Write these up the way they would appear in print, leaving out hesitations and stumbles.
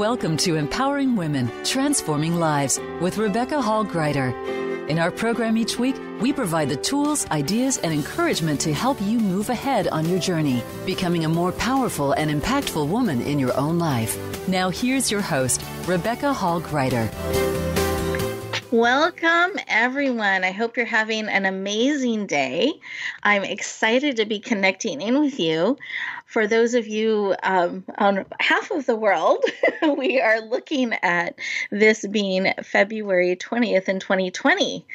Welcome to Empowering Women, Transforming Lives with Rebecca Hall Greider. In our program each week, we provide the tools, ideas, and encouragement to help you move ahead on your journey, becoming a more powerful and impactful woman in your own life. Now here's your host, Rebecca Hall Greider. Welcome, everyone. I hope you're having an amazing day. I'm excited to be connecting in with you. For those of you on half of the world, we are looking at this being February 20th in 2020.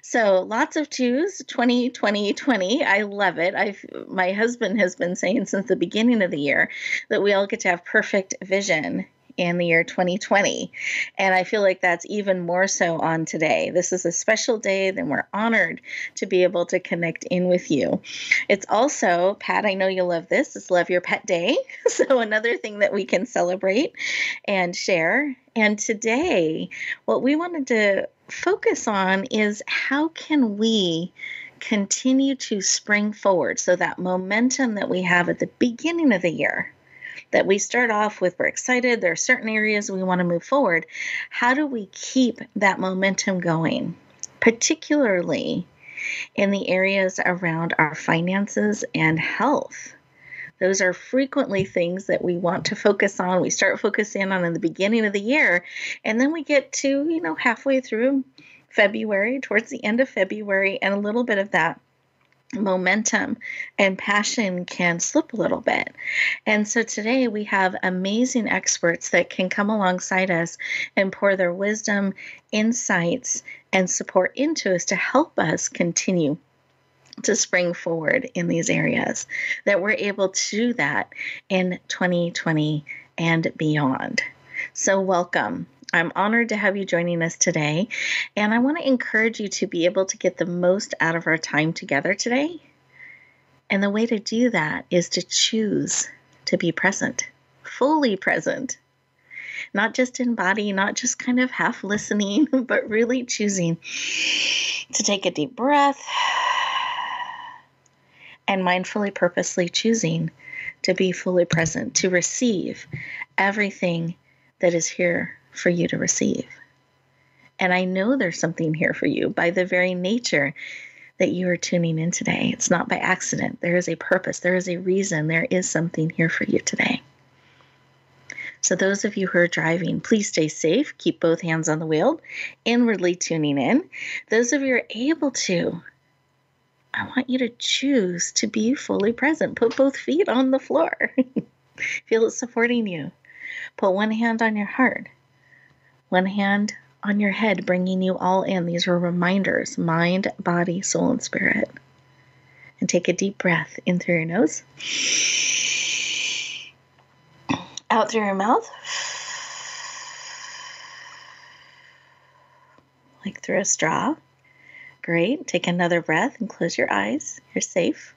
So lots of twos, 2020. I love it. My husband has been saying since the beginning of the year that we all get to have perfect vision in the year 2020. And I feel like that's even more so on today. This is a special day, and we're honored to be able to connect in with you. It's also, Pat, I know you'll love this, it's Love Your Pet Day. So another thing that we can celebrate and share. And today, what we wanted to focus on is how can we continue to spring forward, so that momentum that we have at the beginning of the year, that we start off with, we're excited, there are certain areas we want to move forward. How do we keep that momentum going, particularly in the areas around our finances and health? Those are frequently things that we want to focus on. We start focusing on in the beginning of the year, and then we get to, halfway through February, towards the end of February, and a little bit of that momentum and passion can slip a little bit. And so today we have amazing experts that can come alongside us and pour their wisdom, insights, and support into us to help us continue to spring forward in these areas, that we're able to do that in 2020 and beyond. So welcome. I'm honored to have you joining us today, and I want to encourage you to be able to get the most out of our time together today. And the way to do that is to choose to be present, fully present, not just in body, not just kind of half listening, but really choosing to take a deep breath and mindfully, purposely choosing to be fully present, to receive everything that is here for you to receive. And I know there's something here for you by the very nature that you are tuning in today. It's not by accident. There is a purpose. There is a reason. There is something here for you today. So those of you who are driving, please stay safe. Keep both hands on the wheel, inwardly tuning in. Those of you who are able to, I want you to choose to be fully present. Put both feet on the floor. Feel it supporting you. Put one hand on your heart. One hand on your head, bringing you all in. These are reminders, mind, body, soul, and spirit. And take a deep breath in through your nose. Out through your mouth. Like through a straw. Great. Take another breath and close your eyes. You're safe.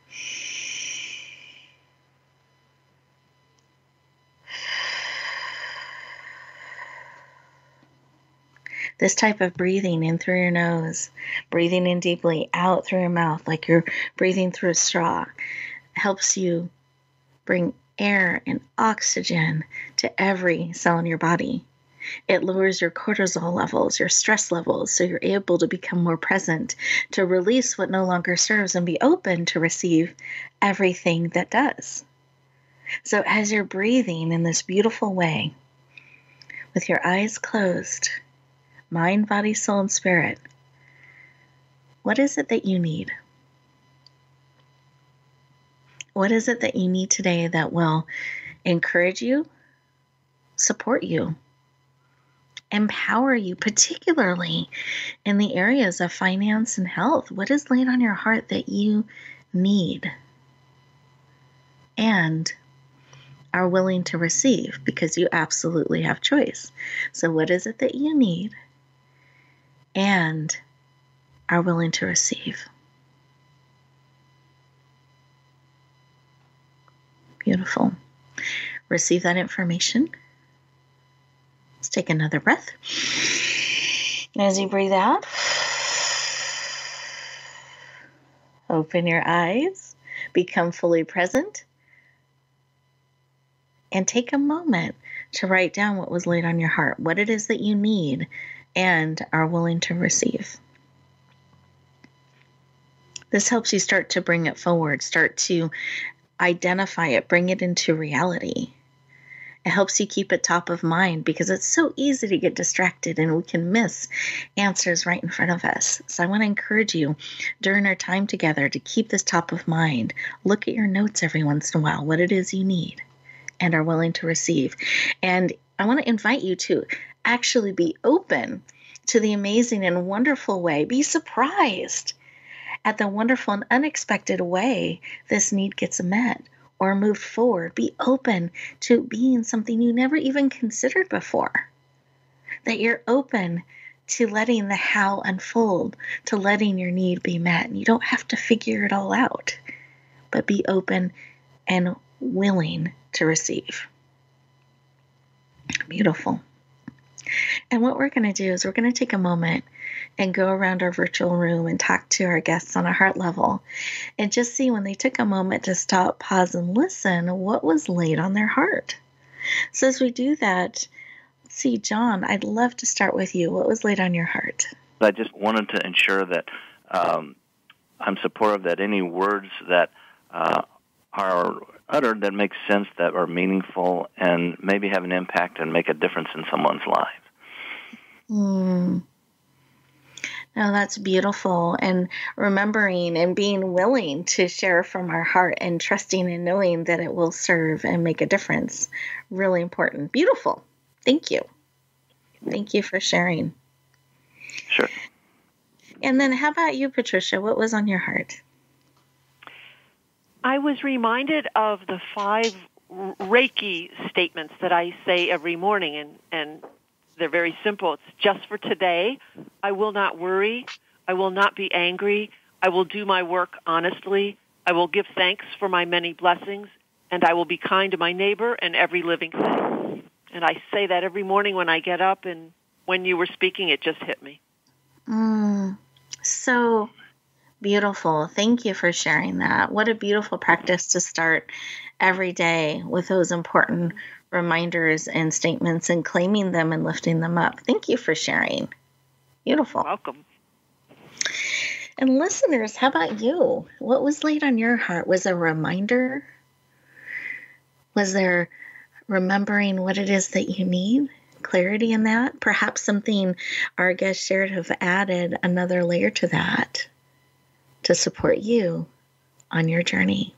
This type of breathing in through your nose, breathing in deeply, out through your mouth, like you're breathing through a straw, helps you bring air and oxygen to every cell in your body. It lowers your cortisol levels, your stress levels, so you're able to become more present, to release what no longer serves and be open to receive everything that does. So as you're breathing in this beautiful way, with your eyes closed, mind, body, soul, and spirit, what is it that you need? What is it that you need today that will encourage you, support you, empower you, particularly in the areas of finance and health? What is laid on your heart that you need and are willing to receive? Because you absolutely have choice. So what is it that you need and are willing to receive? Beautiful. Receive that information. Let's take another breath. As you breathe out, open your eyes, become fully present, and take a moment to write down what was laid on your heart, what it is that you need and are willing to receive. This helps you start to bring it forward, start to identify it, bring it into reality. It helps you keep it top of mind because it's so easy to get distracted and we can miss answers right in front of us. So I want to encourage you during our time together to keep this top of mind. Look at your notes every once in a while, what it is you need and are willing to receive. And I want to invite you to actually be open to the amazing and wonderful way. Be surprised at the wonderful and unexpected way this need gets met or moved forward. Be open to being something you never even considered before. That you're open to letting the how unfold, to letting your need be met. And you don't have to figure it all out, but be open and willing to receive. Beautiful. And what we're going to do is we're going to take a moment and go around our virtual room and talk to our guests on a heart level and just see when they took a moment to stop, pause, and listen, what was laid on their heart. So as we do that, let's see, John, I'd love to start with you. What was laid on your heart? I just wanted to ensure that I'm supportive that any words that are uttered that make sense, that are meaningful, and maybe have an impact and make a difference in someone's life. No, that's beautiful. And remembering and being willing to share from our heart and trusting and knowing that it will serve and make a difference. Really important. Beautiful. Thank you. Thank you for sharing. Sure. And then how about you, Patricia? What was on your heart? I was reminded of the 5 Reiki statements that I say every morning, and they're very simple. It's just for today. I will not worry. I will not be angry. I will do my work honestly. I will give thanks for my many blessings, and I will be kind to my neighbor and every living thing. And I say that every morning when I get up, and when you were speaking, it just hit me. So beautiful. Thank you for sharing that. What a beautiful practice to start every day with those important reminders and statements and claiming them and lifting them up. Thank you for sharing. Beautiful. Welcome. And listeners, how about you? What was laid on your heart? Was a reminder? Was there remembering what it is that you need? Clarity in that? Perhaps something our guest shared have added another layer to that to support you on your journey.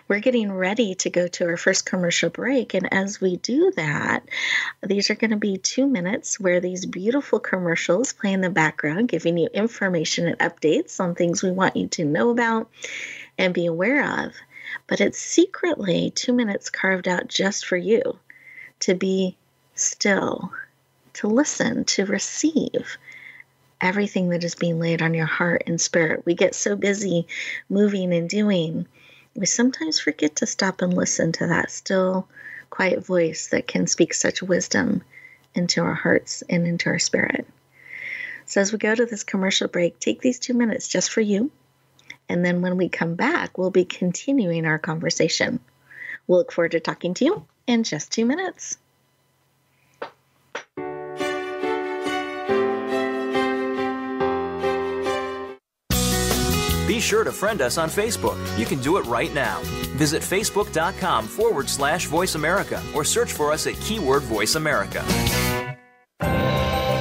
We're getting ready to go to our first commercial break, and as we do that, these are going to be 2 minutes where these beautiful commercials play in the background, giving you information and updates on things we want you to know about and be aware of. But it's secretly 2 minutes carved out just for you to be still, to listen, to receive everything that is being laid on your heart and spirit. We get so busy moving and doing, we sometimes forget to stop and listen to that still, quiet voice that can speak such wisdom into our hearts and into our spirit. So as we go to this commercial break, take these 2 minutes just for you. And then when we come back, we'll be continuing our conversation. We'll look forward to talking to you in just 2 minutes. Be sure to friend us on Facebook. You can do it right now. Visit facebook.com/Voice America or search for us at keyword Voice America.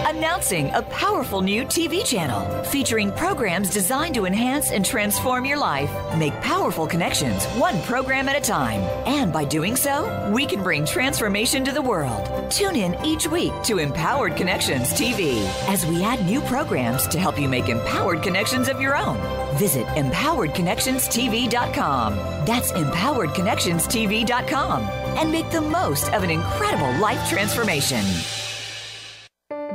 Announcing a powerful new TV channel featuring programs designed to enhance and transform your life. Make powerful connections, one program at a time. And by doing so, we can bring transformation to the world. Tune in each week to Empowered Connections TV as we add new programs to help you make empowered connections of your own. Visit EmpoweredConnectionsTV.com. That's EmpoweredConnectionsTV.com. And make the most of an incredible life transformation.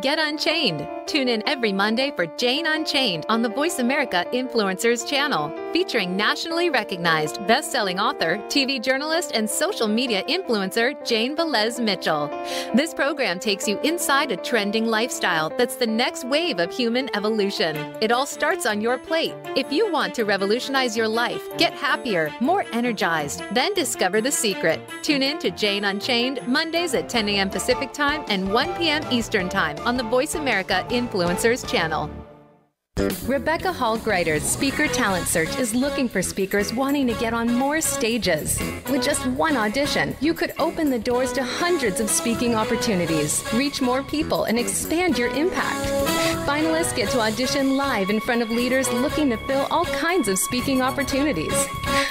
Get Unchained, Tune in every Monday for Jane Unchained on the Voice America Influencers channel, featuring nationally recognized best-selling author, TV journalist, and social media influencer Jane Velez Mitchell. This program takes you inside a trending lifestyle that's the next wave of human evolution. It all starts on your plate. If you want to revolutionize your life, get happier, more energized, then discover the secret. Tune in to Jane Unchained Mondays at 10 a.m. Pacific Time and 1 p.m. Eastern Time on the Voice America Influencers channel. Rebecca Hall-Griter's Speaker Talent Search is looking for speakers wanting to get on more stages. With just one audition, you could open the doors to hundreds of speaking opportunities, reach more people, and expand your impact. Finalists get to audition live in front of leaders looking to fill all kinds of speaking opportunities.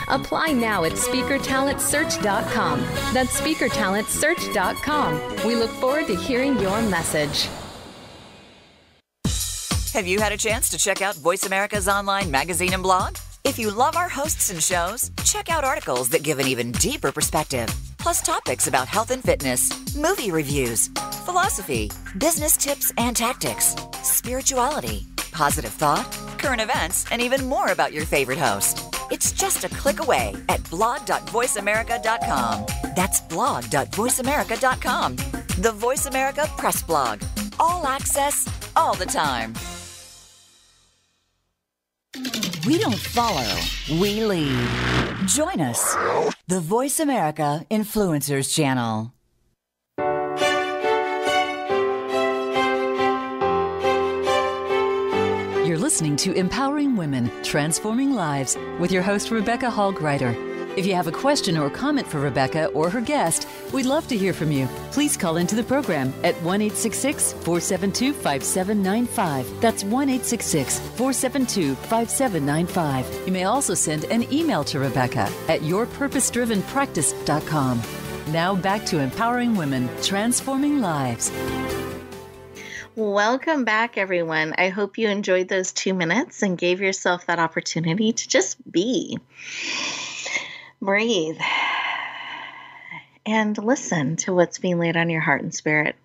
Apply now at SpeakerTalentSearch.com. That's SpeakerTalentSearch.com. We look forward to hearing your message. Have you had a chance to check out Voice America's online magazine and blog? If you love our hosts and shows, check out articles that give an even deeper perspective, plus topics about health and fitness, movie reviews, philosophy, business tips and tactics, spirituality, positive thought, current events, and even more about your favorite host. It's just a click away at blog.voiceamerica.com. That's blog.voiceamerica.com. The Voice America Press Blog. All access, all the time. We don't follow, we lead. Join us, the Voice America Influencers channel. You're listening to Empowering Women, Transforming Lives with your host, Rebecca Hall-Griter. If you have a question or comment for Rebecca or her guest, we'd love to hear from you. Please call into the program at 1-866-472-5795. That's 1-866-472-5795. You may also send an email to Rebecca at yourpurposedrivenpractice.com. Now back to Empowering Women, Transforming Lives. Welcome back, everyone. I hope you enjoyed those 2 minutes and gave yourself that opportunity to just be. Breathe and listen to what's being laid on your heart and spirit.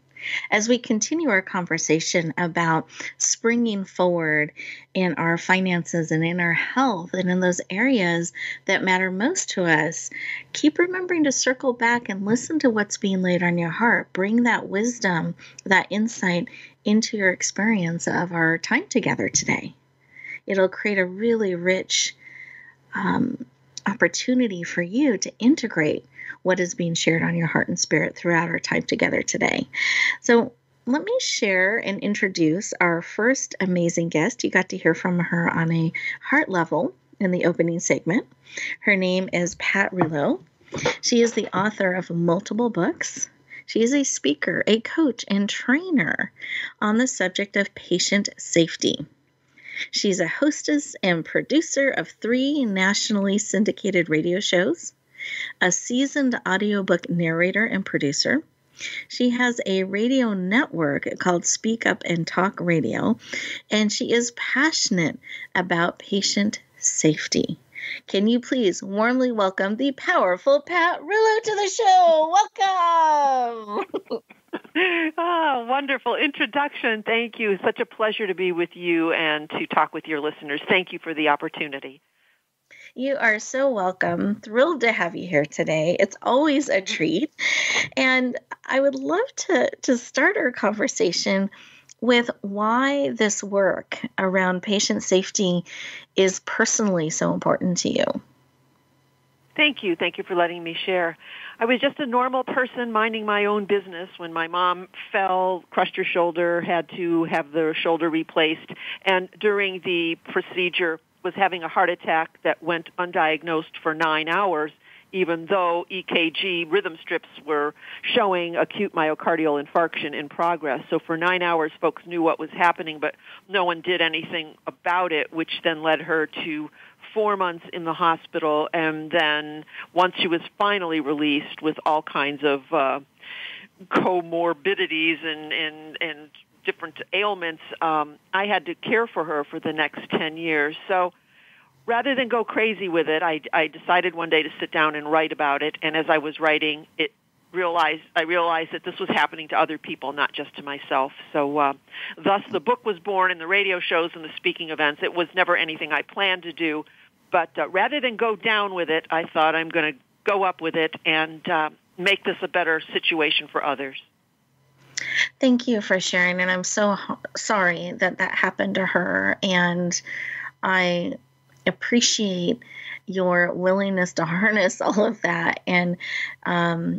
As we continue our conversation about springing forward in our finances and in our health and in those areas that matter most to us, keep remembering to circle back and listen to what's being laid on your heart. Bring that wisdom, that insight into your experience of our time together today. It'll create a really rich opportunity for you to integrate what is being shared on your heart and spirit throughout our time together today. So let me share and introduce our first amazing guest. You got to hear from her on a heart level in the opening segment. Her name is Pat Rillo. She is the author of multiple books. She is a speaker, a coach, and trainer on the subject of patient safety. She's a hostess and producer of 3 nationally syndicated radio shows, a seasoned audiobook narrator and producer. She has a radio network called Speak Up and Talk Radio, and she is passionate about patient safety. Can you please warmly welcome the powerful Pat Rillo to the show? Welcome! Oh, wonderful introduction. Thank you. Such a pleasure to be with you and to talk with your listeners. Thank you for the opportunity. You are so welcome. Thrilled to have you here today. It's always a treat. And I would love to start our conversation with why this work around patient safety is personally so important to you. Thank you. Thank you for letting me share. I was just a normal person minding my own business when my mom fell, crushed her shoulder, had to have the shoulder replaced, and during the procedure was having a heart attack that went undiagnosed for 9 hours, even though EKG rhythm strips were showing acute myocardial infarction in progress. So for 9 hours, folks knew what was happening, but no one did anything about it, which then led her to 4 months in the hospital, and then once she was finally released with all kinds of comorbidities and different ailments, I had to care for her for the next 10 years. So rather than go crazy with it, I decided one day to sit down and write about it, and as I was writing, it realized that this was happening to other people, not just to myself. So thus the book was born, and the radio shows and the speaking events. It was never anything I planned to do, but rather than go down with it, I thought I'm going to go up with it and make this a better situation for others. Thank you for sharing, and I'm so sorry that happened to her, and I appreciate your willingness to harness all of that and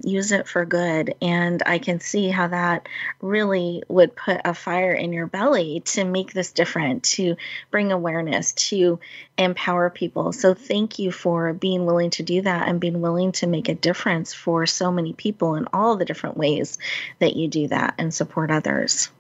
use it for good. And I can see how that really would put a fire in your belly to make this different, to bring awareness, to empower people. So thank you for being willing to do that and being willing to make a difference for so many people in all the different ways that you do that and support others.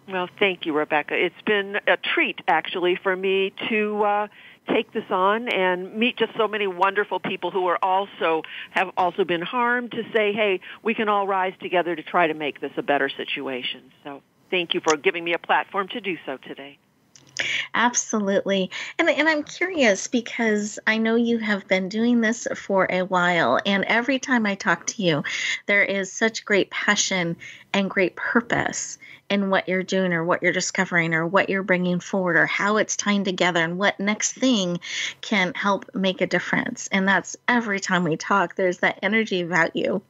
Well, thank you, Rebecca. It's been a treat, actually, for me to take this on and meet just so many wonderful people who have also been harmed, to say, hey, we can all rise together to try to make this a better situation. So thank you for giving me a platform to do so today. Absolutely. And I'm curious because I know you have been doing this for a while, and every time I talk to you, there is such great passion and great purpose in what you're doing or what you're discovering or what you're bringing forward or how it's tying together and what next thing can help make a difference. And that's every time we talk, there's that energy about you.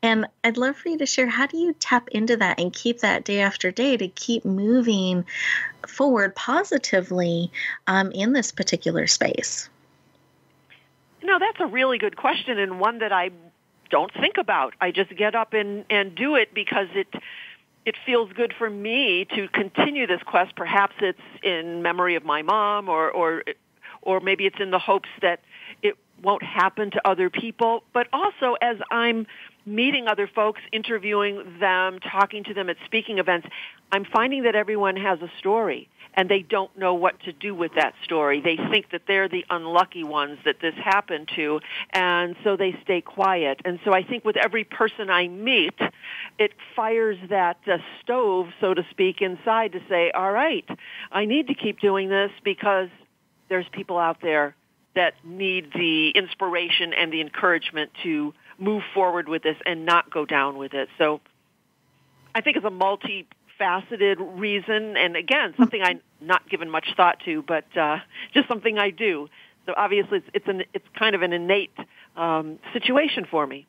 And I'd love for you to share, how do you tap into that and keep that day after day to keep moving forward positively in this particular space? That's a really good question, and one that I don't think about. I just get up and do it because it feels good for me to continue this quest. Perhaps it's in memory of my mom, or maybe it's in the hopes that it won't happen to other people. But also, as I'm meeting other folks, interviewing them, talking to them at speaking events, I'm finding that everyone has a story, and they don't know what to do with that story. They think that they're the unlucky ones that this happened to, and so they stay quiet. And so I think with every person I meet, it fires that stove, so to speak, inside to say, all right, I need to keep doing this because there's people out there that need the inspiration and the encouragement to move forward with this and not go down with it. So I think it's a multifaceted reason, and again, something I'm not given much thought to, but just something I do. So obviously it's kind of an innate situation for me.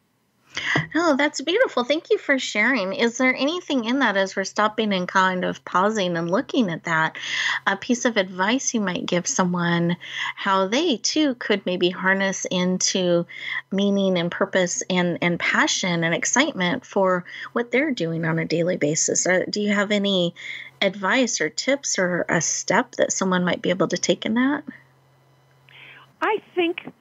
Oh, that's beautiful. Thank you for sharing. Is there anything in that, as we're stopping and kind of pausing and looking at that, a piece of advice you might give someone how they too could maybe harness into meaning and purpose and passion and excitement for what they're doing on a daily basis? Or do you have any advice or tips or a step that someone might be able to take in that? I think,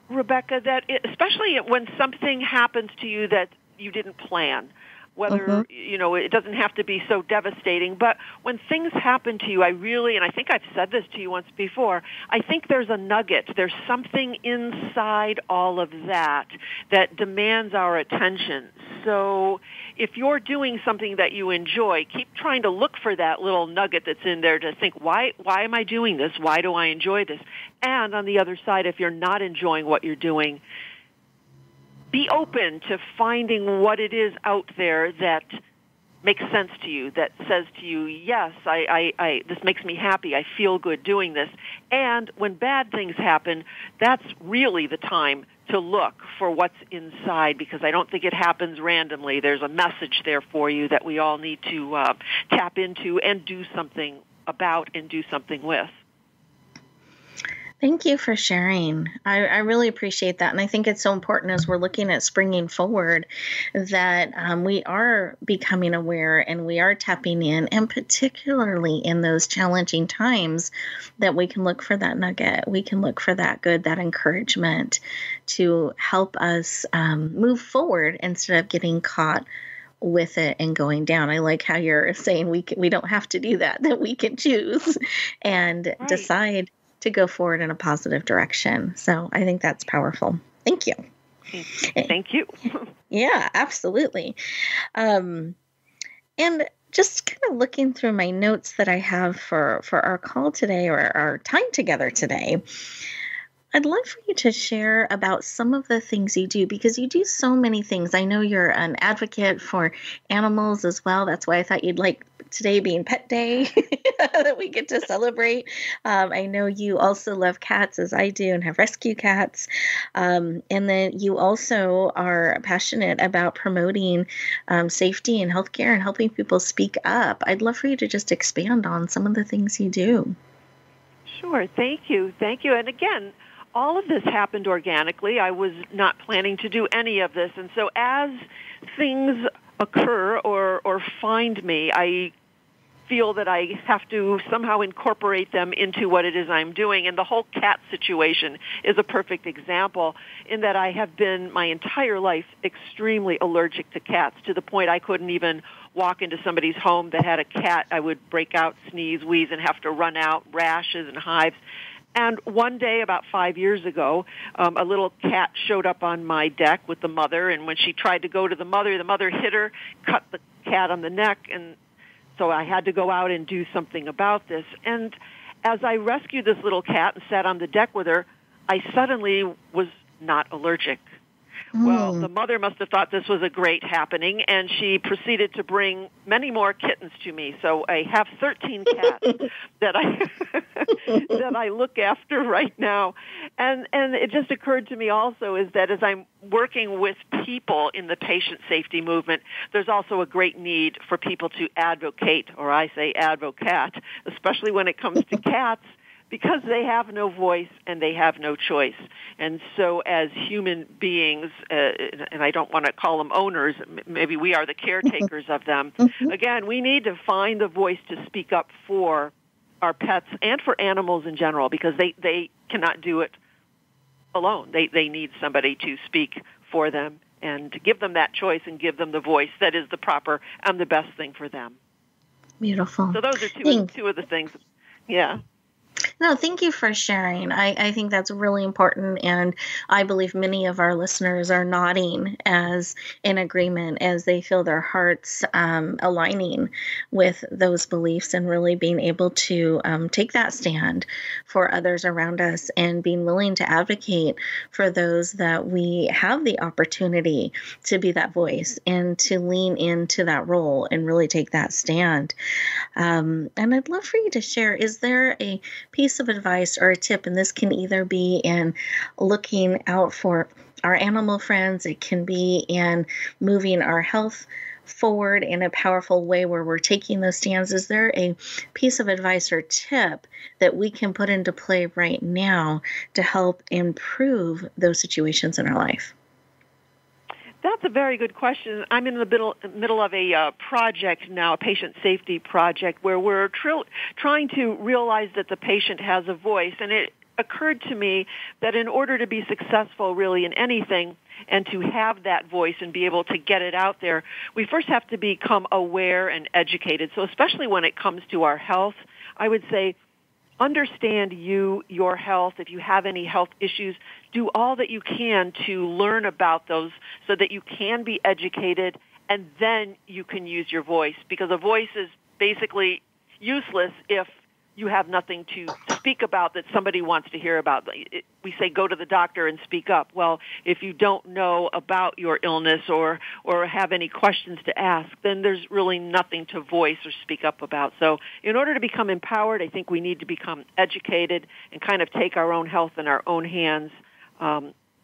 Rebecca, that especially when something happens to you that you didn't plan, whether, it doesn't have to be so devastating, but when things happen to you, and I think I've said this to you once before, I think there's a nugget. There's something inside all of that demands our attention. So if you're doing something that you enjoy, keep trying to look for that little nugget that's in there to think, why am I doing this? Why do I enjoy this? And on the other side, if you're not enjoying what you're doing, be open to finding what it is out there that makes sense to you, that says to you, yes, I this makes me happy, I feel good doing this. And when bad things happen, that's really the time to look for what's inside, because I don't think it happens randomly. There's a message there for you that we all need to tap into and do something about and do something with. Thank you for sharing. I really appreciate that. And I think it's so important as we're looking at springing forward that we are becoming aware and we are tapping in, and particularly in those challenging times, that we can look for that nugget. We can look for that good, that encouragement to help us move forward instead of getting caught with it and going down. I like how you're saying we don't have to do that we can choose and decide to go forward in a positive direction. So I think that's powerful. Thank you. Thank you. Yeah, absolutely. And just kind of looking through my notes that I have for our call today, or our time together today, I'd love for you to share about some of the things you do, because you do so many things. I know you're an advocate for animals as well. That's why I thought you'd like today being Pet Day that we get to celebrate. I know you also love cats, as I do, and have rescue cats. And then you also are passionate about promoting safety and healthcare and helping people speak up. I'd love for you to just expand on some of the things you do. Sure. Thank you. Thank you. And again, all of this happened organically. I was not planning to do any of this. And so as things occur or find me, I feel that I have to somehow incorporate them into what it is I'm doing. And the whole cat situation is a perfect example in that I have been my entire life extremely allergic to cats, to the point I couldn't even walk into somebody's home that had a cat. I would break out, sneeze, wheeze, and have to run out, rashes and hives. And one day, about 5 years ago, a little cat showed up on my deck with the mother, and when she tried to go to the mother hit her, cut the cat on the neck, and so I had to go out and do something about this. And as I rescued this little cat and sat on the deck with her, I suddenly was not allergic. Well, the mother must have thought this was a great happening, and she proceeded to bring many more kittens to me. So I have 13 cats that I look after right now. And it just occurred to me also is that as I'm working with people in the patient safety movement, there's also a great need for people to advocate, or I say advocate, especially when it comes to cats, because they have no voice and they have no choice. And so as human beings, and I don't want to call them owners, maybe we are the caretakers of them, again, we need to find a voice to speak up for our pets and for animals in general, because they cannot do it alone. They need somebody to speak for them and to give them that choice and give them the voice that is the proper and the best thing for them. Beautiful. So those are two of the things. Yeah. No, thank you for sharing. I think that's really important, and I believe many of our listeners are nodding as in agreement as they feel their hearts aligning with those beliefs and really being able to take that stand for others around us and being willing to advocate for those that we have the opportunity to be that voice and to lean into that role and really take that stand. And I'd love for you to share, is there a piece of advice or a tip, and this can either be in looking out for our animal friends, it can be in moving our health forward in a powerful way where we're taking those stands. Is there a piece of advice or tip that we can put into play right now to help improve those situations in our life? That's a very good question. I'm in the middle of a project now, a patient safety project, where we're trying to realize that the patient has a voice. And it occurred to me that in order to be successful really in anything and to have that voice and be able to get it out there, we first have to become aware and educated. So especially when it comes to our health, I would say, understand your health. If you have any health issues, do all that you can to learn about those so that you can be educated, and then you can use your voice, because a voice is basically useless if you have nothing to speak about that somebody wants to hear about. We say go to the doctor and speak up. Well, if you don't know about your illness or have any questions to ask, then there's really nothing to voice or speak up about. So in order to become empowered, I think we need to become educated and kind of take our own health in our own hands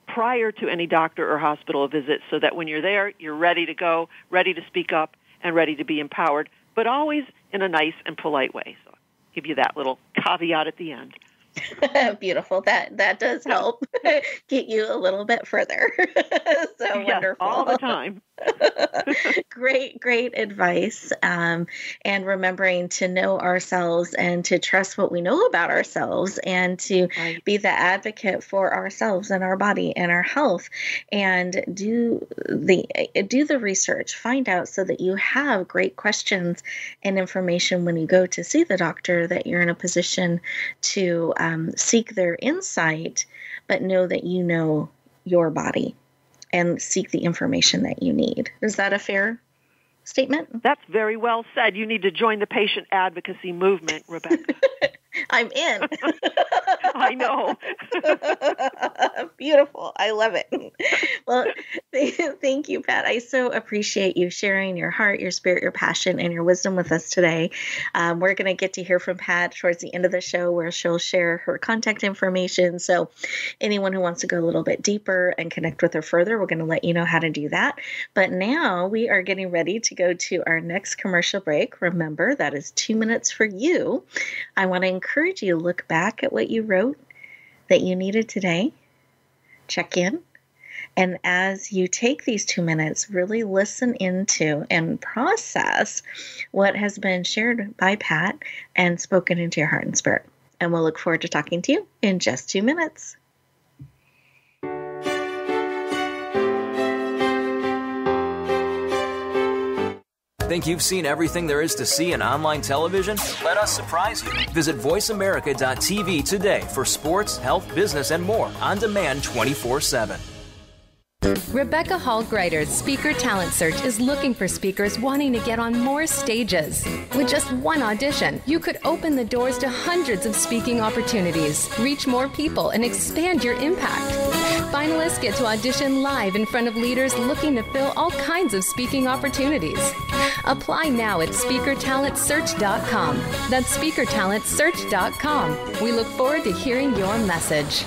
prior to any doctor or hospital visit, so that when you're there, you're ready to go, ready to speak up, and ready to be empowered, but always in a nice and polite way. So give you that little caveat at the end. Beautiful. That does help get you a little bit further. So yes, wonderful. All the time. Great advice. And remembering to know ourselves and to trust what we know about ourselves and to be the advocate for ourselves and our body and our health, and do the research, find out so that you have great questions and information when you go to see the doctor, that you're in a position to seek their insight, but know that you know your body and seek the information that you need. Is that a fair statement? That's very well said. You need to join the patient advocacy movement, Rebecca. I'm in. I know. Beautiful. I love it. Well, thank you, Pat. I so appreciate you sharing your heart, your spirit, your passion, and your wisdom with us today. We're going to get to hear from Pat towards the end of the show where she'll share her contact information. So anyone who wants to go a little bit deeper and connect with her further, we're going to let you know how to do that. But now we are getting ready to go to our next commercial break. Remember, that is 2 minutes for you. I want to encourage you to look back at what you wrote that you needed today. Check in. And as you take these 2 minutes, really listen into and process what has been shared by Pat and spoken into your heart and spirit. And we'll look forward to talking to you in just 2 minutes. Think you've seen everything there is to see in online television? Let us surprise you. Visit voiceamerica.tv today for sports, health, business, and more on demand 24/7. Rebecca Hall Greider's Speaker Talent Search is looking for speakers wanting to get on more stages. With just one audition, you could open the doors to hundreds of speaking opportunities, reach more people, and expand your impact. Finalists get to audition live in front of leaders looking to fill all kinds of speaking opportunities. Apply now at SpeakerTalentSearch.com. That's SpeakerTalentSearch.com. We look forward to hearing your message.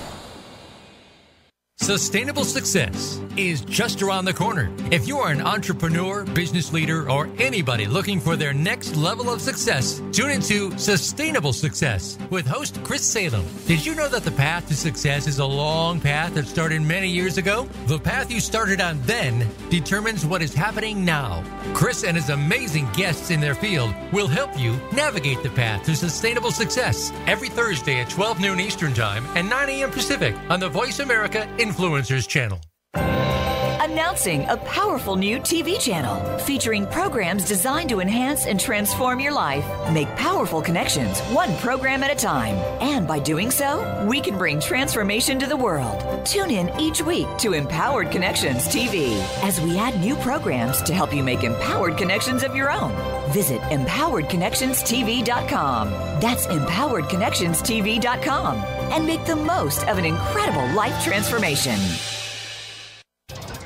Sustainable success is just around the corner. If you are an entrepreneur, business leader, or anybody looking for their next level of success, tune into Sustainable Success with host Chris Salem. Did you know that the path to success is a long path that started many years ago? The path you started on then determines what is happening now. Chris and his amazing guests in their field will help you navigate the path to sustainable success every Thursday at 12 noon Eastern Time and 9 a.m. Pacific on the Voice America Influencers Channel. Announcing a powerful new TV channel featuring programs designed to enhance and transform your life. Make powerful connections, one program at a time. And by doing so, we can bring transformation to the world. Tune in each week to Empowered Connections TV as we add new programs to help you make empowered connections of your own. Visit EmpoweredConnectionsTV.com. That's EmpoweredConnectionsTV.com. And make the most of an incredible life transformation.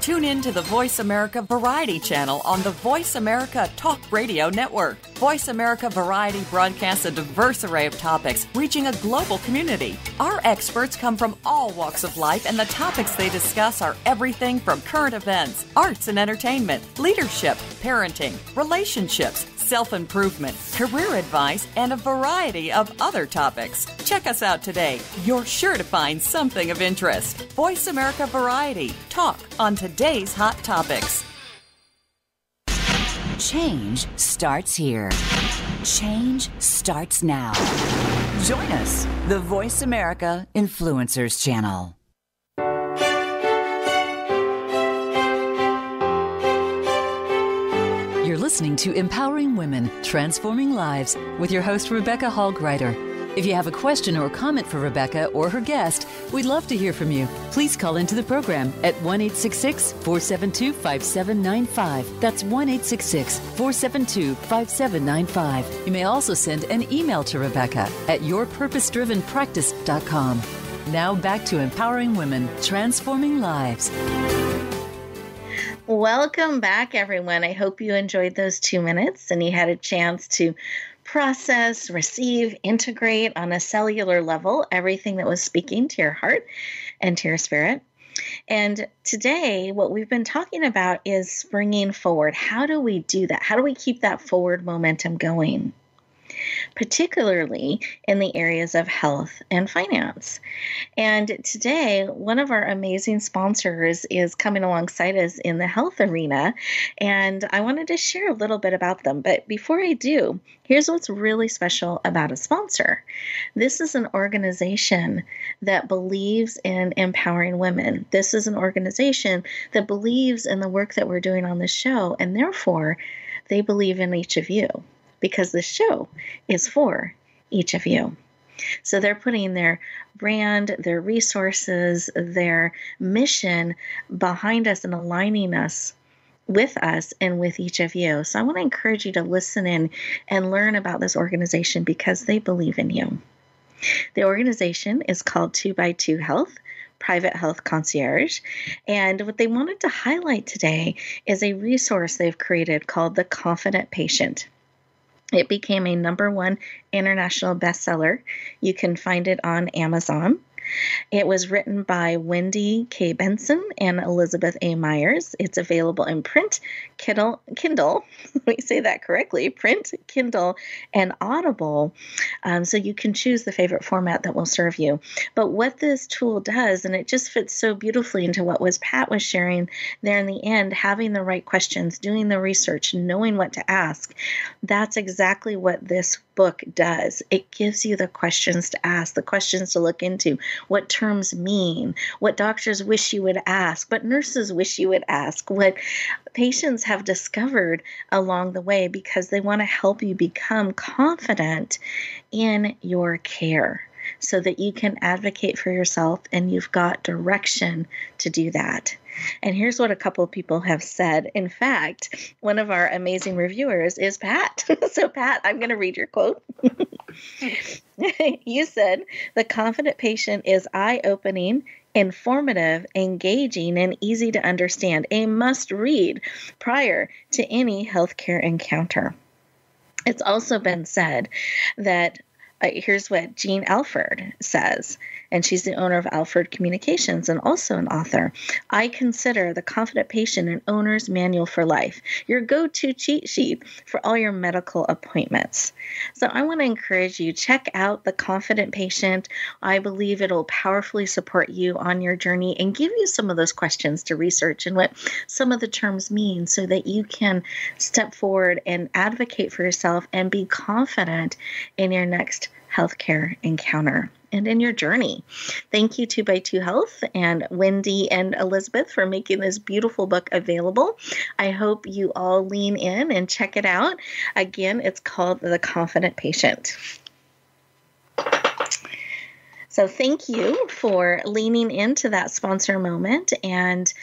Tune in to the Voice America Variety channel on the Voice America Talk Radio Network. Voice America Variety broadcasts a diverse array of topics, reaching a global community. Our experts come from all walks of life, and the topics they discuss are everything from current events, arts and entertainment, leadership, parenting, relationships, self-improvement, career advice, and a variety of other topics. Check us out today. You're sure to find something of interest. Voice America Variety. Talk on today's hot topics. Change starts here. Change starts now. Join us, the Voice America Influencers Channel. You're listening to Empowering Women, Transforming Lives with your host, Rebecca Hall Greider. If you have a question or comment for Rebecca or her guest, we'd love to hear from you. Please call into the program at 1-866-472-5795. That's 1-866-472-5795. You may also send an email to Rebecca at yourpurposedrivenpractice.com. Now back to Empowering Women, Transforming Lives. Welcome back, everyone. I hope you enjoyed those 2 minutes and you had a chance to process, receive, integrate on a cellular level everything that was speaking to your heart and to your spirit. And today, what we've been talking about is springing forward. How do we do that? How do we keep that forward momentum going? Particularly in the areas of health and finance. And today, one of our amazing sponsors is coming alongside us in the health arena, and I wanted to share a little bit about them. But before I do, here's what's really special about a sponsor. This is an organization that believes in empowering women. This is an organization that believes in the work that we're doing on the show, and therefore, they believe in each of you. Because the show is for each of you. So they're putting their brand, their resources, their mission behind us and aligning us with us and with each of you. So I want to encourage you to listen in and learn about this organization because they believe in you. The organization is called 2x2 Health, Private Health Concierge. And what they wanted to highlight today is a resource they've created called The Confident Patient. It became a #1 international bestseller. You can find it on Amazon. It was written by Wendy K. Benson and Elizabeth A. Myers. It's available in print, Kindle, let me say that correctly, print, Kindle, and Audible. So you can choose the favorite format that will serve you. But what this tool does, and it just fits so beautifully into what Pat was sharing there in the end, having the right questions, doing the research, knowing what to ask, that's exactly what this book does. It gives you the questions to ask, the questions to look into, what terms mean, what doctors wish you would ask, what nurses wish you would ask, what patients have discovered along the way, because they want to help you become confident in your care so that you can advocate for yourself and you've got direction to do that. And here's what a couple of people have said. In fact, one of our amazing reviewers is Pat. So Pat, I'm going to read your quote. You said, "The Confident Patient is eye-opening, informative, engaging, and easy to understand. A must-read prior to any healthcare encounter." It's also been said that here's what Jean Alford says, and she's the owner of Alford Communications and also an author. "I consider The Confident Patient an owner's manual for life, your go-to cheat sheet for all your medical appointments." So I want to encourage you, check out The Confident Patient. I believe it'll powerfully support you on your journey and give you some of those questions to research and what some of the terms mean so that you can step forward and advocate for yourself and be confident in your next healthcare encounter and in your journey. Thank you 2x2 Health and Wendy and Elizabeth for making this beautiful book available. I hope you all lean in and check it out. Again, it's called The Confident Patient. So thank you for leaning into that sponsor moment and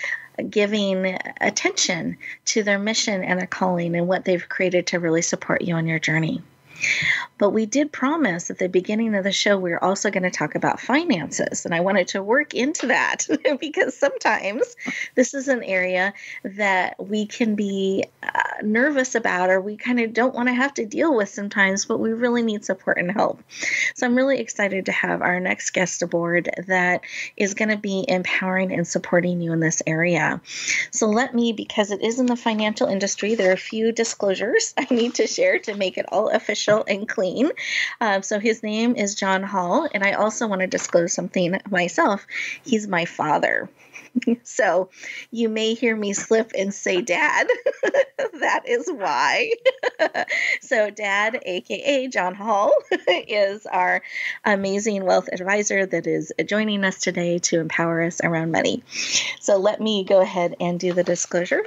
giving attention to their mission and their calling and what they've created to really support you on your journey. But we did promise at the beginning of the show we were also going to talk about finances, and I wanted to work into that because sometimes this is an area that we can be nervous about, or we kind of don't want to have to deal with sometimes, but we really need support and help. So I'm really excited to have our next guest aboard that is going to be empowering and supporting you in this area. So let me, because it is in the financial industry, there are a few disclosures I need to share to make it all official and clean. So his name is John Hall, and I also want to disclose something myself. He's my father. So you may hear me slip and say Dad. That is why. So Dad, aka John Hall, is our amazing wealth advisor that is joining us today to empower us around money. So let me go ahead and do the disclosure.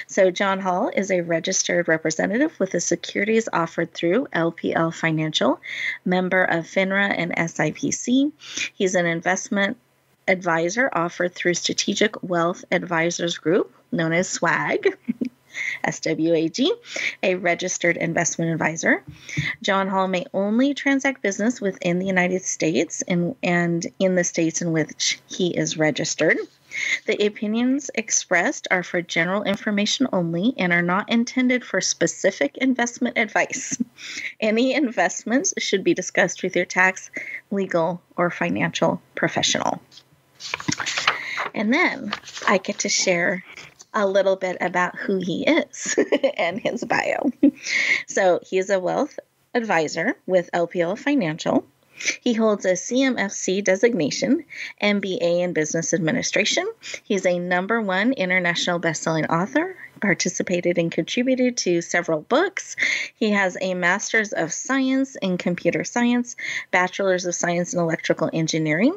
So John Hall is a registered representative with the securities offered through LPL Financial, member of FINRA and SIPC. He's an investment advisor offered through Strategic Wealth Advisors Group, known as SWAG, SWAG, a registered investment advisor. John Hall may only transact business within the United States and in the states in which he is registered. The opinions expressed are for general information only and are not intended for specific investment advice. Any investments should be discussed with your tax, legal, or financial professional. And then I get to share a little bit about who he is and his bio. So he is a wealth advisor with LPL Financial. He holds a CMFC designation, MBA in Business Administration. He's a #1 international best-selling author, participated and contributed to several books. He has a Master's of Science in Computer Science, Bachelor's of Science in Electrical Engineering,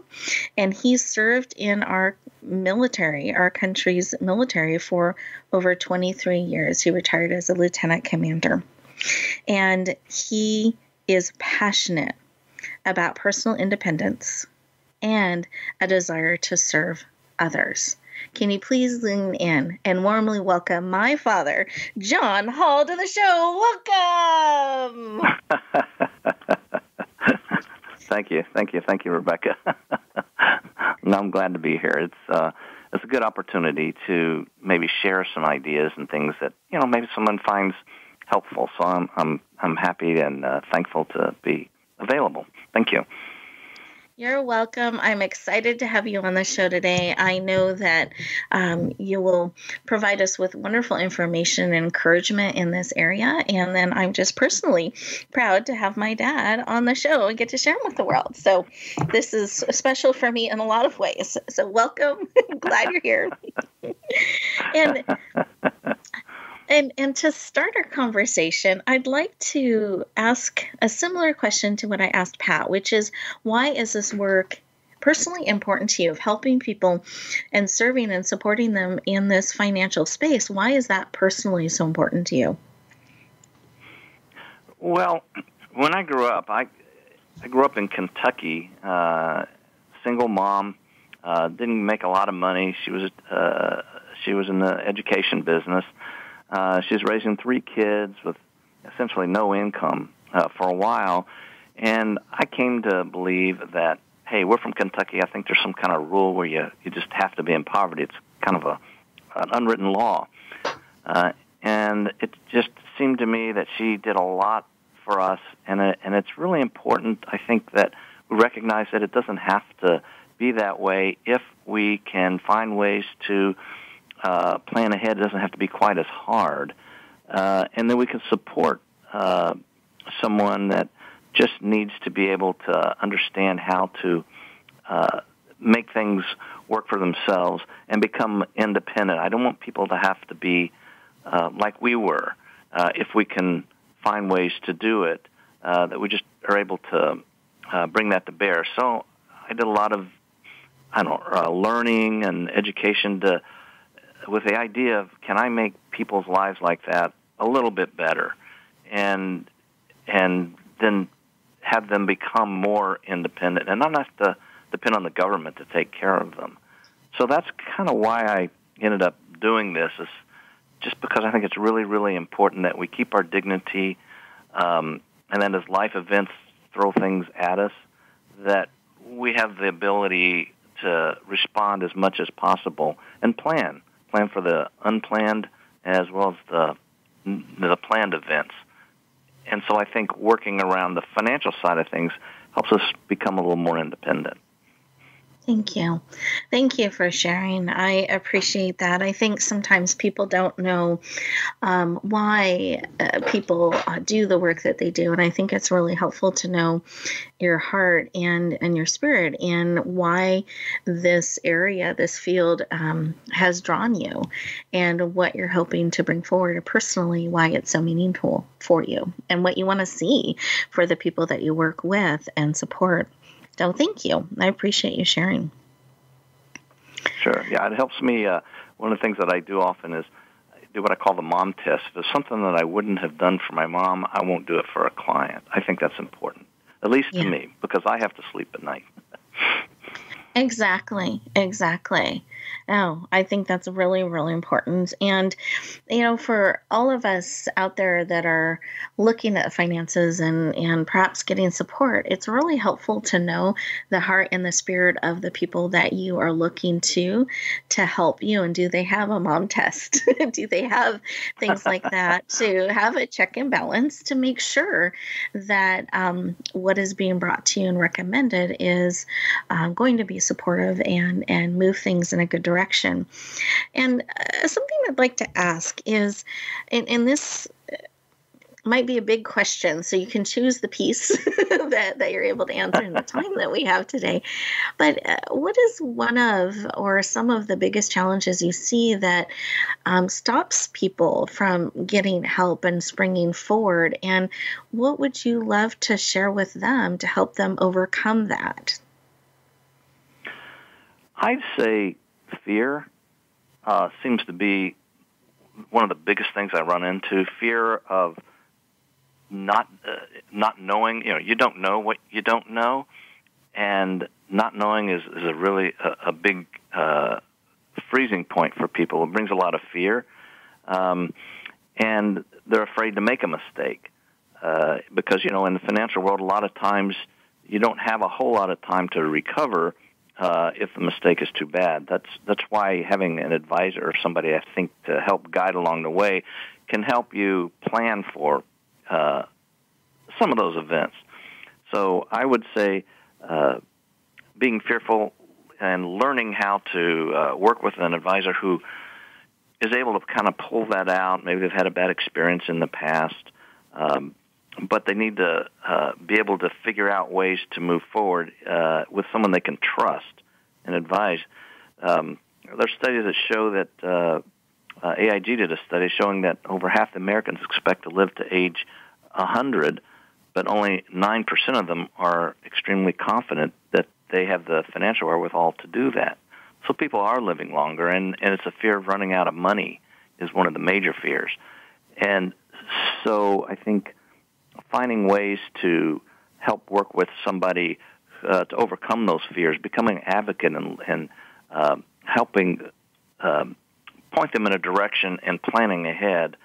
and he's served in our military, our country's military, for over 23 years. He retired as a lieutenant commander. And he is passionate about personal independence and a desire to serve others. Can you please lean in and warmly welcome my father, John Hall, to the show? Welcome! Thank you, Rebecca. No, I'm glad to be here. It's a good opportunity to maybe share some ideas and things that maybe someone finds helpful. So I'm happy and thankful to be available. Thank you. You're welcome. I'm excited to have you on the show today. I know that you will provide us with wonderful information and encouragement in this area. And then I'm just personally proud to have my dad on the show and get to share him with the world. So this is special for me in a lot of ways. So welcome. Glad you're here. And to start our conversation, I'd like to ask a similar question to what I asked Pat, which is, why is this work personally important to you, of helping people and serving and supporting them in this financial space? Why is that personally so important to you? Well, when I grew up, I grew up in Kentucky, single mom, didn't make a lot of money. She was in the education business. She's raising 3 kids with essentially no income for a while, and I came to believe that, hey, we're from Kentucky. I think there's some kind of rule where you just have to be in poverty. It's kind of an unwritten law, and it just seemed to me that she did a lot for us, and it's really important, I think, that we recognize that it doesn't have to be that way if we can find ways to plan ahead. It doesn't have to be quite as hard. And then we can support someone that just needs to be able to understand how to make things work for themselves and become independent. I don't want people to have to be like we were. If we can find ways to do it, that we just are able to bring that to bear. So I did a lot of learning and education with the idea of, can I make people's lives like that a little bit better, and then have them become more independent and not have to depend on the government to take care of them. So that's kind of why I ended up doing this, is just because I think it's really, really important that we keep our dignity, and then as life events throw things at us, that we have the ability to respond as much as possible and plan for the unplanned as well as the planned events. And so I think working around the financial side of things helps us become a little more independent. Thank you. Thank you for sharing. I appreciate that. I think sometimes people don't know why people do the work that they do. And I think it's really helpful to know your heart and your spirit and why this area, this field has drawn you, and what you're hoping to bring forward personally, why it's so meaningful for you, and what you want to see for the people that you work with and support. So thank you. I appreciate you sharing. Sure. Yeah, it helps me. One of the things that I do often is I do what I call the mom test. If there's something that I wouldn't have done for my mom, I won't do it for a client. I think that's important, at least to me, because I have to sleep at night. Exactly. Oh, I think that's really, really important. And, for all of us out there that are looking at finances and perhaps getting support, it's really helpful to know the heart and the spirit of the people that you are looking to help you. And do they have a mom test? Do they have things like that to have a check and balance to make sure that what is being brought to you and recommended is going to be supportive and move things in a good direction. And something I'd like to ask is, and this might be a big question, so you can choose the piece that you're able to answer in the time that we have today. But what is one of or some of the biggest challenges you see that stops people from getting help and springing forward? And what would you love to share with them to help them overcome that? I'd say fear seems to be one of the biggest things I run into. Fear of not knowing. You don't know what you don't know, and not knowing is a really a big freezing point for people. It brings a lot of fear, and they're afraid to make a mistake because in the financial world, a lot of times you don't have a whole lot of time to recover if the mistake is too bad. That's why having an advisor or somebody, I think, to help guide along the way can help you plan for some of those events. So I would say being fearful and learning how to work with an advisor who is able to kind of pull that out. Maybe they've had a bad experience in the past, but they need to be able to figure out ways to move forward with someone they can trust and advise. There's studies that show that AIG did a study showing that over half the Americans expect to live to age 100, but only 9% of them are extremely confident that they have the financial wherewithal to do that. So people are living longer, and it's a fear of running out of money is one of the major fears. And so I think finding ways to help work with somebody to overcome those fears, becoming an advocate and helping point them in a direction and planning ahead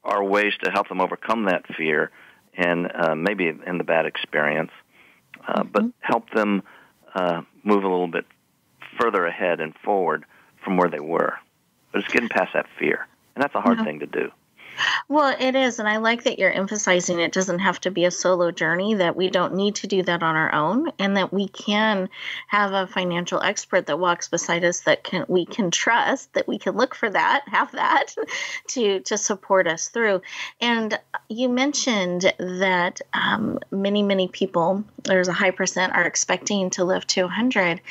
are ways to help them overcome that fear and maybe in the bad experience, but help them move a little bit further ahead and forward from where they were. But it's getting past that fear, and that's a hard thing to do. Well, it is, and I like that you're emphasizing it doesn't have to be a solo journey, that we don't need to do that on our own, and that we can have a financial expert that walks beside us that we can trust, that we can look for that, have that, to support us through. And you mentioned that many people, there's a high percent, are expecting to live to 100,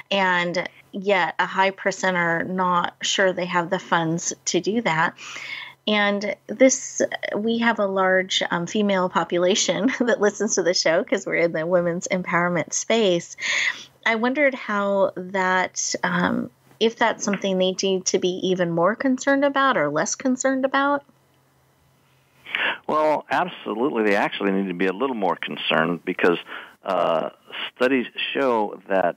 and yet a high percent are not sure they have the funds to do that. And we have a large female population that listens to the show because we're in the women's empowerment space. I wondered how that, if that's something they need to be even more concerned about or less concerned about. Well, absolutely. They actually need to be a little more concerned because studies show that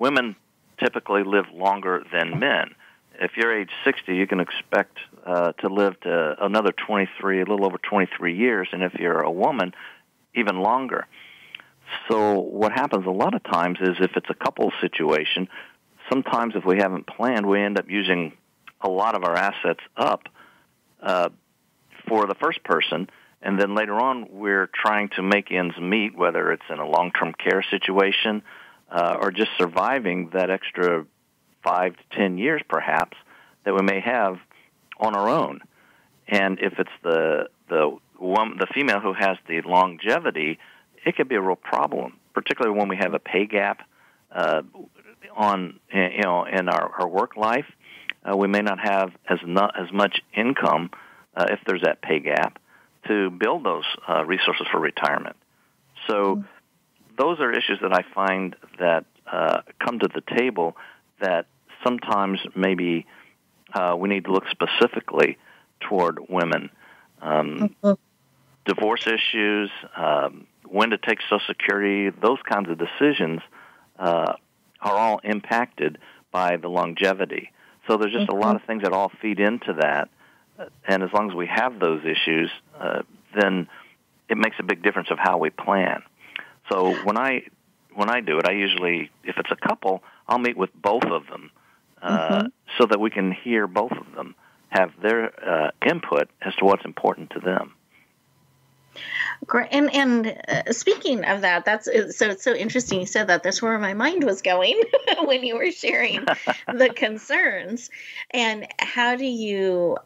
women typically live longer than men. If you're age 60, you can expect to live to another 23, a little over 23 years, and if you're a woman, even longer. So what happens a lot of times is if it's a couple situation, sometimes if we haven't planned, we end up using a lot of our assets up for the first person, and then later on we're trying to make ends meet, whether it's in a long-term care situation or just surviving that extra 5 to 10 years, perhaps, that we may have on our own. And if it's the female who has the longevity, it could be a real problem, particularly when we have a pay gap in our work life. We may not have as much income if there's that pay gap to build those resources for retirement. So those are issues that I find that come to the table that sometimes maybe we need to look specifically toward women. Divorce issues, when to take Social Security, those kinds of decisions are all impacted by the longevity. So there's just a lot of things that all feed into that. And as long as we have those issues, then it makes a big difference of how we plan. So when I do it, I usually, if it's a couple, I'll meet with both of them so that we can hear both of them have their input as to what's important to them. Great. And speaking of that, it's so interesting you said that. That's where my mind was going when you were sharing the concerns. And how do you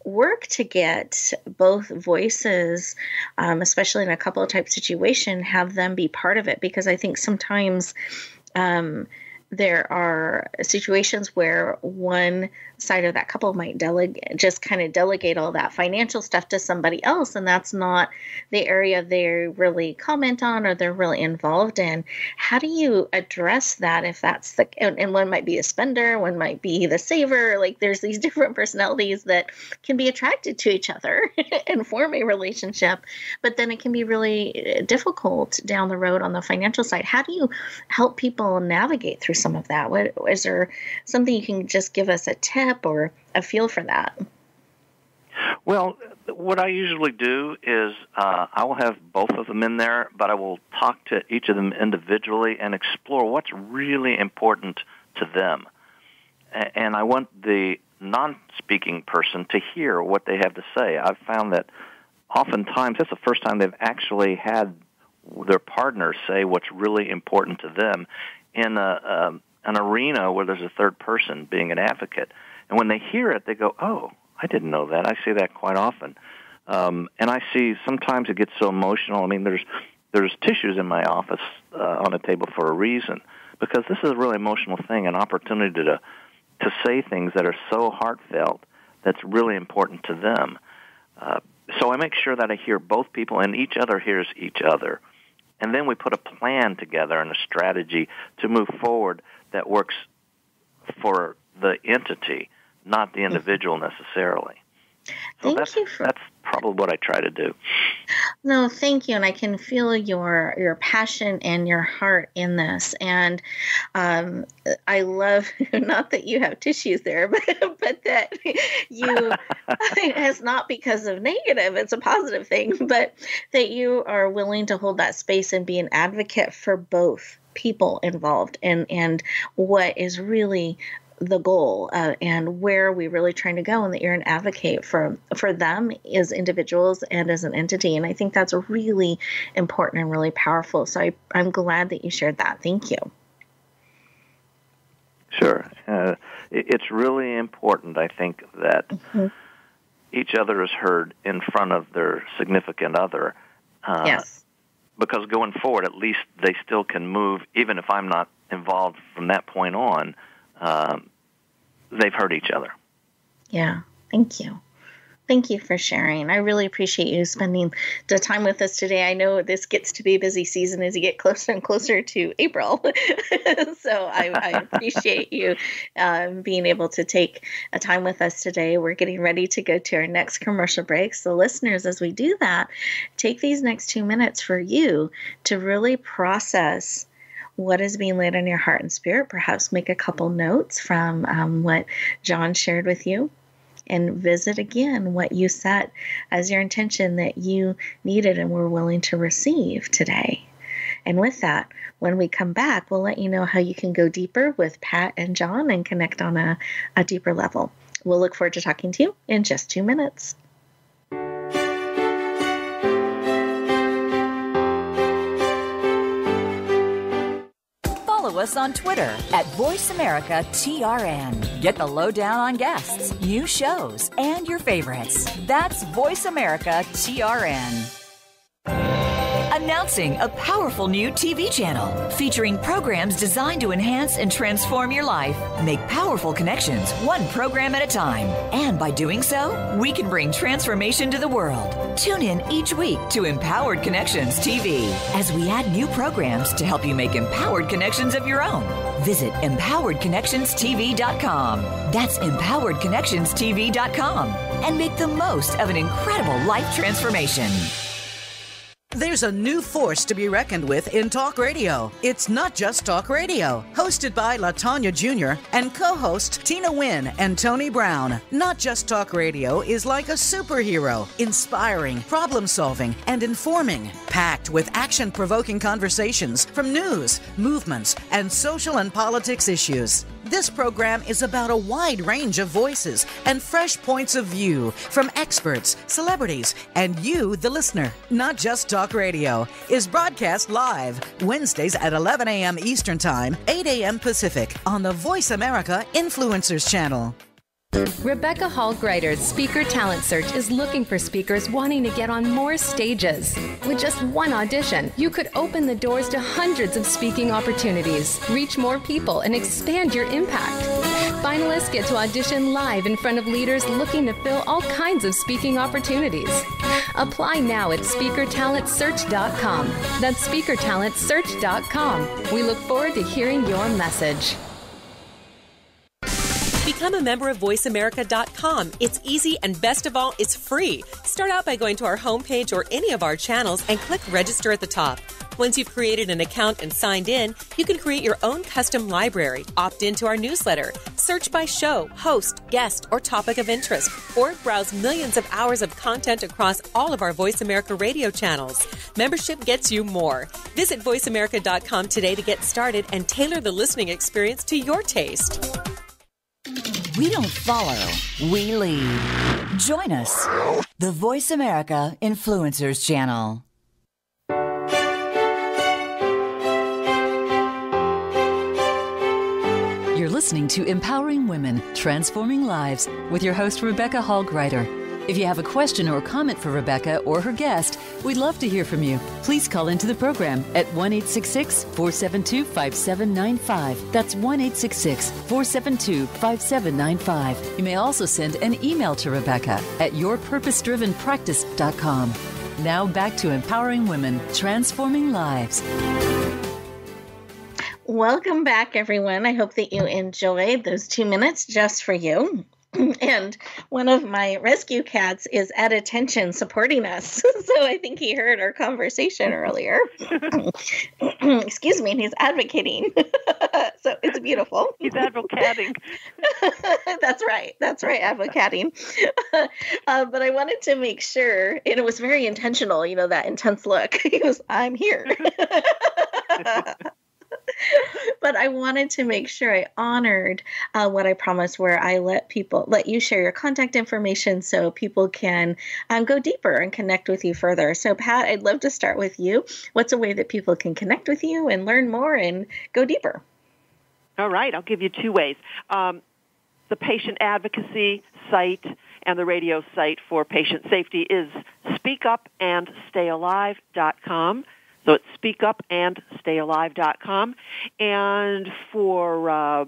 work to get both voices, especially in a couple type situation, have them be part of it? Because I think sometimes there are situations where one side of that couple might delegate all that financial stuff to somebody else, and that's not the area they really comment on or they're really involved in. How do you address that if that's and one might be a spender, one might be the saver, like there's these different personalities that can be attracted to each other and form a relationship, but then it can be really difficult down the road on the financial side. How do you help people navigate through some of that? Is there something you can just give us a tip or a feel for that? Well, What I usually do is I will have both of them in there, but I will talk to each of them individually and explore what's really important to them. And I want the non-speaking person to hear what they have to say. I've found that oftentimes that's the first time they've actually had their partner say what's really important to them in an arena where there's a third person being an advocate. And when they hear it, they go, oh, I didn't know that. I see that quite often. And I see sometimes it gets so emotional. I mean, there's tissues in my office on a table for a reason, because this is a really emotional thing, an opportunity to say things that are so heartfelt that's really important to them. So I make sure that I hear both people and each other hears each other. And then we put a plan together and a strategy to move forward that works for the entity, not the individual necessarily. So that's probably what I try to do. No, thank you. And I can feel your passion and your heart in this. And I love, not that you have tissues there, but that you, it's not because of negative, it's a positive thing, but that you are willing to hold that space and be an advocate for both people involved and what is really the goal and where we're really trying to go, and that you're an advocate for them as individuals and as an entity. And I think that's really important and really powerful. So I'm glad that you shared that. Thank you. Sure. It's really important, I think, that each other is heard in front of their significant other. Yes. Because going forward, at least they still can move, even if I'm not involved from that point on. They've heard each other. Yeah, thank you. Thank you for sharing. I really appreciate you spending the time with us today. I know this gets to be a busy season as you get closer and closer to April. So I appreciate you being able to take a time with us today. We're getting ready to go to our next commercial break. So listeners, as we do that, take these next 2 minutes for you to really process what is being laid on your heart and spirit. Perhaps make a couple notes from what John shared with you, and visit again what you set as your intention that you needed and were willing to receive today. And with that, when we come back, we'll let you know how you can go deeper with Pat and John and connect on a deeper level. We'll look forward to talking to you in just 2 minutes. Follow us on Twitter at VoiceAmericaTRN. Get the lowdown on guests, new shows, and your favorites. That's VoiceAmericaTRN. Announcing a powerful new TV channel featuring programs designed to enhance and transform your life. Make powerful connections, one program at a time. And by doing so, we can bring transformation to the world. Tune in each week to Empowered Connections TV as we add new programs to help you make empowered connections of your own. Visit EmpoweredConnectionsTV.com. That's EmpoweredConnectionsTV.com. And make the most of an incredible life transformation. There's a new force to be reckoned with in talk radio. It's not just talk radio. Hosted by LaTanya Jr. and co-host Tina Wynn and Tony Brown. Not Just Talk Radio is like a superhero, inspiring, problem-solving, and informing. Packed with action-provoking conversations from news, movements, and social and politics issues. This program is about a wide range of voices and fresh points of view from experts, celebrities, and you, the listener. Not Just Talk Radio is broadcast live Wednesdays at 11 a.m. Eastern Time, 8 a.m. Pacific on the Voice America Influencers Channel. Rebecca Hall Greider's Speaker Talent Search is looking for speakers wanting to get on more stages. With just one audition, you could open the doors to hundreds of speaking opportunities, reach more people, and expand your impact. Finalists get to audition live in front of leaders looking to fill all kinds of speaking opportunities. Apply now at SpeakerTalentSearch.com. That's SpeakerTalentSearch.com. We look forward to hearing your message. Become a member of VoiceAmerica.com. It's easy, and best of all, it's free. Start out by going to our homepage or any of our channels and click register at the top. Once you've created an account and signed in, you can create your own custom library, opt into our newsletter, search by show, host, guest, or topic of interest, or browse millions of hours of content across all of our Voice America radio channels. Membership gets you more. Visit voiceamerica.com today to get started and tailor the listening experience to your taste. We don't follow, we lead. Join us, the Voice America Influencers Channel. You're listening to Empowering Women, Transforming Lives with your host, Rebecca Hall-Gruyter. If you have a question or comment for Rebecca or her guest, we'd love to hear from you. Please call into the program at 1-866-472-5795. That's 1-866-472-5795. You may also send an email to Rebecca at yourpurposedrivenpractice.com. Now back to Empowering Women, Transforming Lives. Welcome back, everyone. I hope that you enjoyed those 2 minutes just for you. And one of my rescue cats is at attention supporting us. So I think he heard our conversation earlier. Excuse me, and he's advocating. So it's beautiful. He's advocating. That's right, advocating. But I wanted to make sure, and it was very intentional, that intense look. He goes, I'm here. But I wanted to make sure I honored what I promised, where I let you share your contact information so people can go deeper and connect with you further. So Pat, I'd love to start with you. What's a way that people can connect with you and learn more and go deeper? All right, I'll give you 2 ways. The patient advocacy site and the radio site for patient safety is speakupandstayalive.com. So it's speakupandstayalive.com. And for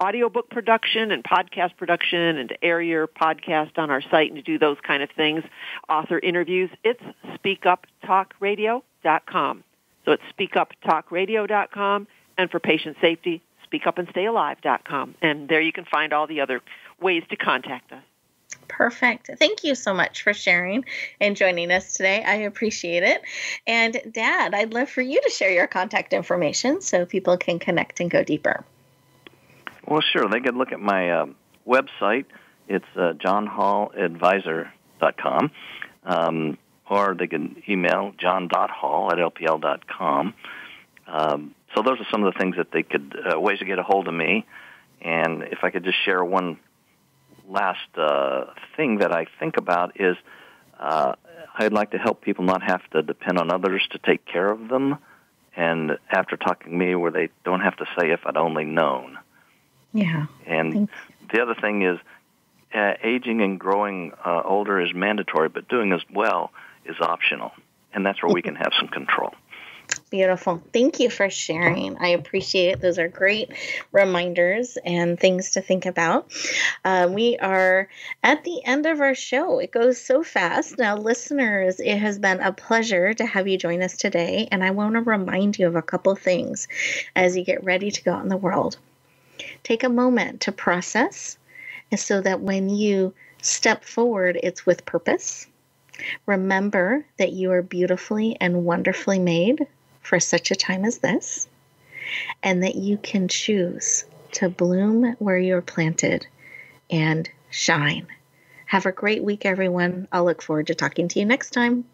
audiobook production and podcast production and to air your podcast on our site and to do those kind of things, author interviews, it's speakuptalkradio.com. So it's speakuptalkradio.com. And for patient safety, speakupandstayalive.com. And there you can find all the other ways to contact us. Perfect. Thank you so much for sharing and joining us today. I appreciate it. And Dad, I'd love for you to share your contact information so people can connect and go deeper. Well, sure. They could look at my website. It's johnhalladvisor.com. Or they can email john.hall@lpl.com. So those are some of the things that they could, ways to get a hold of me. And if I could just share one last thing that I think about is I'd like to help people not have to depend on others to take care of them. And after talking to me, where they don't have to say, if I'd only known. Yeah. And the other thing is aging and growing older is mandatory, but doing as well is optional. And that's where we can have some control. Beautiful. Thank you for sharing. I appreciate it. Those are great reminders and things to think about. We are at the end of our show. It goes so fast. Now, listeners, it has been a pleasure to have you join us today. And I want to remind you of a couple things as you get ready to go out in the world. Take a moment to process so that when you step forward, it's with purpose. Remember that you are beautifully and wonderfully made for such a time as this, and that you can choose to bloom where you're planted and shine. Have a great week, everyone. I'll look forward to talking to you next time.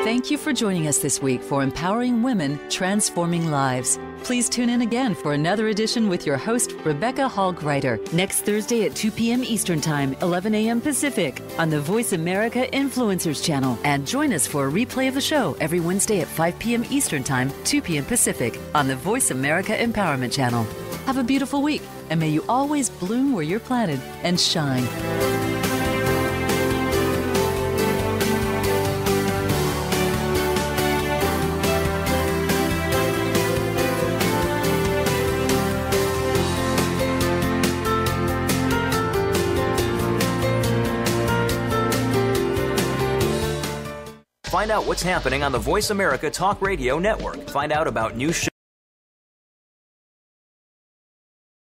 Thank you for joining us this week for Empowering Women, Transforming Lives. Please tune in again for another edition with your host, Rebecca Hall-Gruyter, next Thursday at 2 p.m. Eastern Time, 11 a.m. Pacific, on the Voice America Influencers Channel. And join us for a replay of the show every Wednesday at 5 p.m. Eastern Time, 2 p.m. Pacific, on the Voice America Empowerment Channel. Have a beautiful week, and may you always bloom where you're planted and shine. Find out what's happening on the Voice America Talk Radio Network. Find out about new shows.